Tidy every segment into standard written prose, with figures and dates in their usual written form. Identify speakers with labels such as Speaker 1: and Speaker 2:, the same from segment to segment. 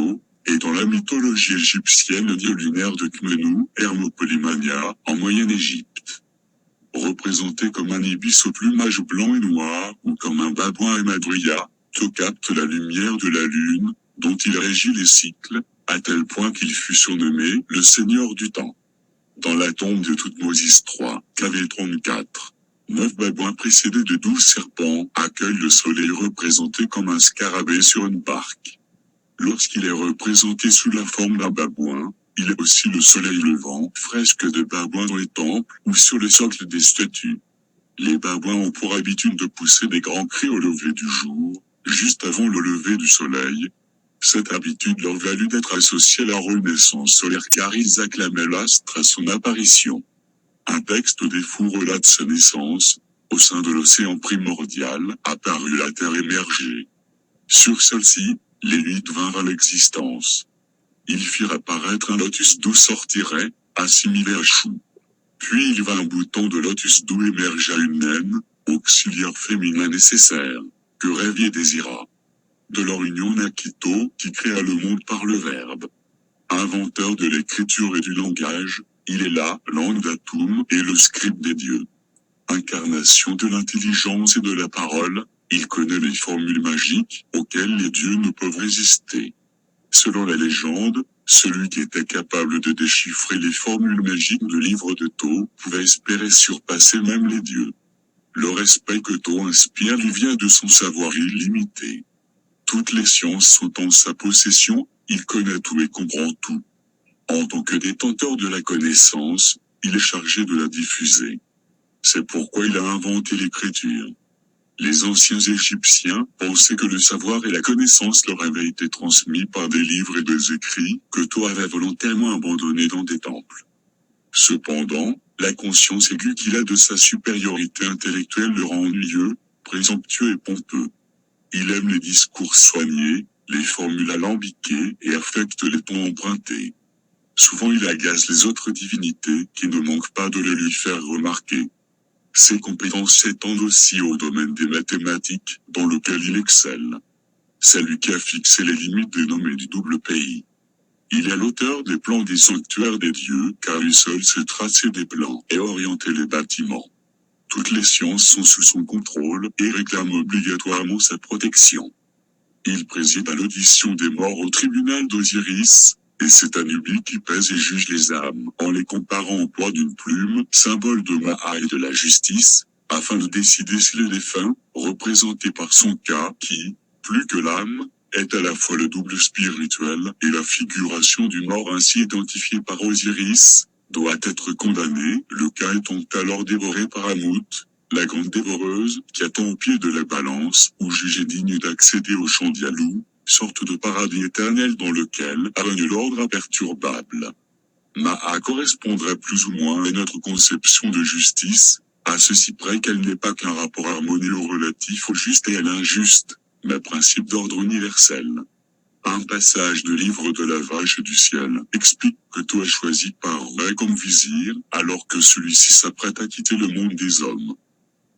Speaker 1: Thoth, et dans la mythologie égyptienne le dieu lunaire de Khmenou, Hermopolymania, en Moyenne Égypte. Représenté comme un ibis au plumage blanc et noir, ou comme un babouin hémadria, Thoth capte la lumière de la lune, dont il régit les cycles, à tel point qu'il fut surnommé le Seigneur du Temps. Dans la tombe de Thoutmôsis III, KV 34, 9 babouins précédés de 12 serpents accueillent le soleil représenté comme un scarabée sur une barque. Lorsqu'il est représenté sous la forme d'un babouin, il est aussi le soleil levant, fresque de babouins dans les temples ou sur le socle des statues. Les babouins ont pour habitude de pousser des grands cris au lever du jour, juste avant le lever du soleil. Cette habitude leur valut d'être associée à la renaissance solaire car ils acclamaient l'astre à son apparition. Un texte des fous relate sa naissance. Au sein de l'océan primordial, apparut la terre émergée. Sur celle-ci, les 8 vinrent à l'existence. Ils firent apparaître un lotus d'où sortirait, assimilé à chou. Puis il vint un bouton de lotus d'où émergea une naine, auxiliaire féminin nécessaire, que Rêvier désira. De leur union naquit Thoth, qui créa le monde par le Verbe. Inventeur de l'écriture et du langage, il est la langue d'Atoum et le scribe des dieux. Incarnation de l'intelligence et de la parole, il connaît les formules magiques, auxquelles les dieux ne peuvent résister. Selon la légende, celui qui était capable de déchiffrer les formules magiques du livre de Thoth pouvait espérer surpasser même les dieux. Le respect que Thoth inspire lui vient de son savoir illimité. Toutes les sciences sont en sa possession, il connaît tout et comprend tout. En tant que détenteur de la connaissance, il est chargé de la diffuser. C'est pourquoi il a inventé l'écriture. Les anciens Égyptiens pensaient que le savoir et la connaissance leur avaient été transmis par des livres et des écrits que Thoth avait volontairement abandonnés dans des temples. Cependant, la conscience aiguë qu'il a de sa supériorité intellectuelle le rend ennuyeux, présomptueux et pompeux. Il aime les discours soignés, les formules alambiquées et affecte les tons empruntés. Souvent il agace les autres divinités qui ne manquent pas de le lui faire remarquer. Ses compétences s'étendent aussi au domaine des mathématiques, dans lequel il excelle. C'est lui qui a fixé les limites des nommés du double pays. Il est l'auteur des plans des sanctuaires des dieux, car lui seul sait tracer des plans et orienter les bâtiments. Toutes les sciences sont sous son contrôle et réclament obligatoirement sa protection. Il préside à l'audition des morts au tribunal d'Osiris, et c'est Anubis qui pèse et juge les âmes, en les comparant au poids d'une plume, symbole de Maat et de la justice, afin de décider si le défunt, représenté par son cas qui, plus que l'âme, est à la fois le double spirituel et la figuration du mort ainsi identifié par Osiris, doit être condamné, le cas étant alors dévoré par Amout, la grande dévoreuse, qui attend au pied de la balance, ou jugé digne d'accéder au champ d'Yalou, sorte de paradis éternel dans lequel règne l'ordre imperturbable. Maat correspondrait plus ou moins à notre conception de justice, à ceci près qu'elle n'est pas qu'un rapport harmonieux relatif au juste et à l'injuste, mais principe d'ordre universel. Un passage de livre de la vache du ciel explique que Thoth est choisi par Rê comme vizir, alors que celui-ci s'apprête à quitter le monde des hommes.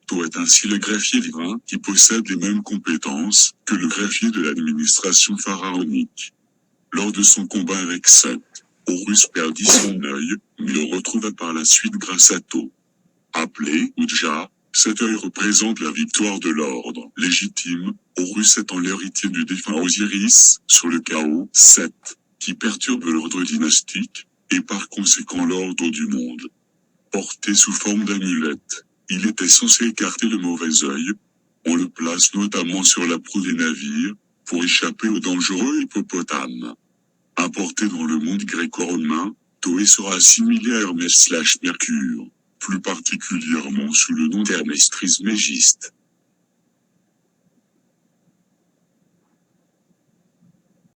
Speaker 1: Thoth est ainsi le greffier divin qui possède les mêmes compétences que le greffier de l'administration pharaonique. Lors de son combat avec Seth, Horus perdit son œil, mais le retrouva par la suite grâce à Thoth. Appelé Udja, cet œil représente la victoire de l'ordre légitime, Horus étant l'héritier du défunt Osiris, sur le chaos, Seth, qui perturbe l'ordre dynastique, et par conséquent l'ordre du monde. Porté sous forme d'amulette, il était censé écarter le mauvais œil. On le place notamment sur la proue des navires, pour échapper aux dangereux hippopotames. Importé dans le monde gréco-romain, Thoth sera assimilé à Hermès/Mercure, plus particulièrement sous le nom d'Hermès Trismégiste.